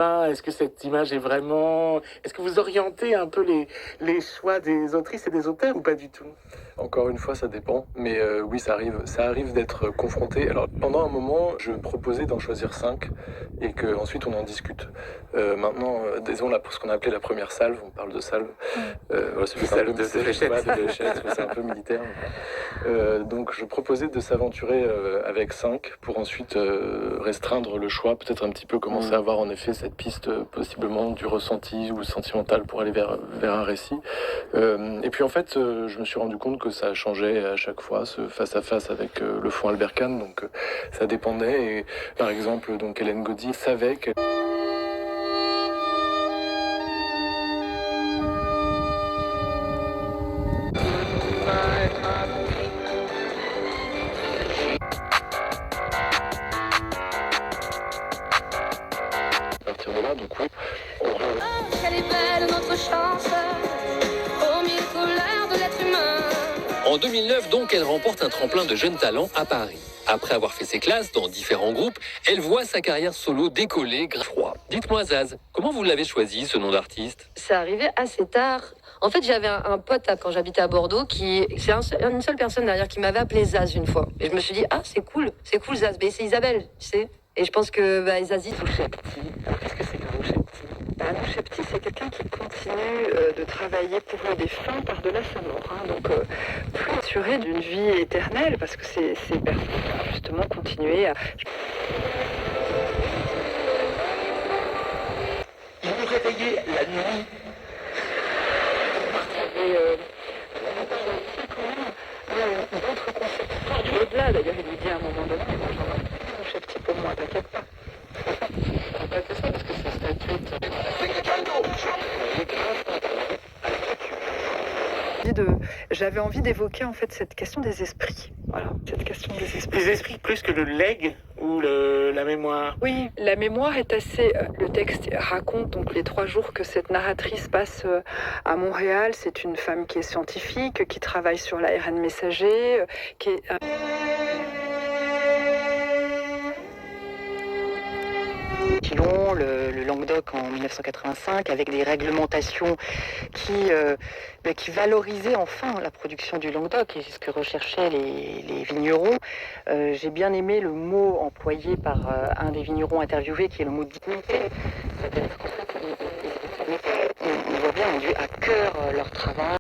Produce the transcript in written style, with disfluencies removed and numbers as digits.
Est-ce que cette image est vraiment... Est-ce que vous orientez un peu les choix des autrices et des auteurs ou pas du tout? Encore une fois, ça dépend, mais oui, ça arrive d'être confronté. Alors, pendant un moment, je proposais d'en choisir 5 et qu'ensuite on en discute. Maintenant, disons là, pour ce qu'on a appelé la première salve, on parle de salve. Voilà, c'est Salve de fléchettes. de fléchettes, c'est un peu militaire. Donc, je proposais de s'aventurer avec 5 pour ensuite restreindre le choix, peut-être un petit peu commencer à avoir en effet cette piste possiblement du ressenti ou sentimental pour aller vers un récit. Et puis en fait, je me suis rendu compte que ça changeait à chaque fois, ce face-à-face avec le fonds Albert Kahn, donc ça dépendait. Et par exemple, donc Hélène Gaudy savait que... À partir de là, donc oui, Quelle est belle notre chance, aux mille couleurs de l'être humain. En 2009, donc, elle remporte un tremplin de jeunes talents à Paris. Après avoir fait ses classes dans différents groupes, elle voit sa carrière solo décoller grâce à Froid. Dites-moi, Zaz, comment vous l'avez choisi, ce nom d'artiste? C'est arrivé assez tard. En fait, j'avais un pote quand j'habitais à Bordeaux une seule personne derrière qui m'avait appelé Zaz une fois. Et je me suis dit, ah, c'est cool Zaz. Mais c'est Isabelle, tu sais. Et je pense que Zazie touchait petit. Qu'est-ce que c'est qu'un Rouchetti? Un Rouchetti, c'est quelqu'un qui continue de travailler pour des fins par-delà sa mort. Donc, plus assuré d'une vie éternelle, parce que ces personnes vont justement continuer à... Vous vous réveillez la nuit. D'autres concepts du au-delà, d'ailleurs, il lui dit à un moment donné, moi j'en ai un Rouchetti pour moi, t'inquiète pas. Pas que ça, parce que c'est statut. J'avais envie d'évoquer en fait cette question des esprits. Voilà, cette question des esprits. Les esprits plus que le legs ou la mémoire. Oui, la mémoire est assez... le texte raconte donc les 3 jours que cette narratrice passe à Montréal. C'est une femme qui est scientifique, qui travaille sur l'ARN messager, qui est... Quilon, le Languedoc en 1985, avec des réglementations qui valorisaient enfin la production du Languedoc, et c'est ce que recherchaient les vignerons. J'ai bien aimé le mot employé par un des vignerons interviewés, qui est le mot dignité. C'est-à-dire qu'en fait, ils ont bien rendu à cœur leur travail.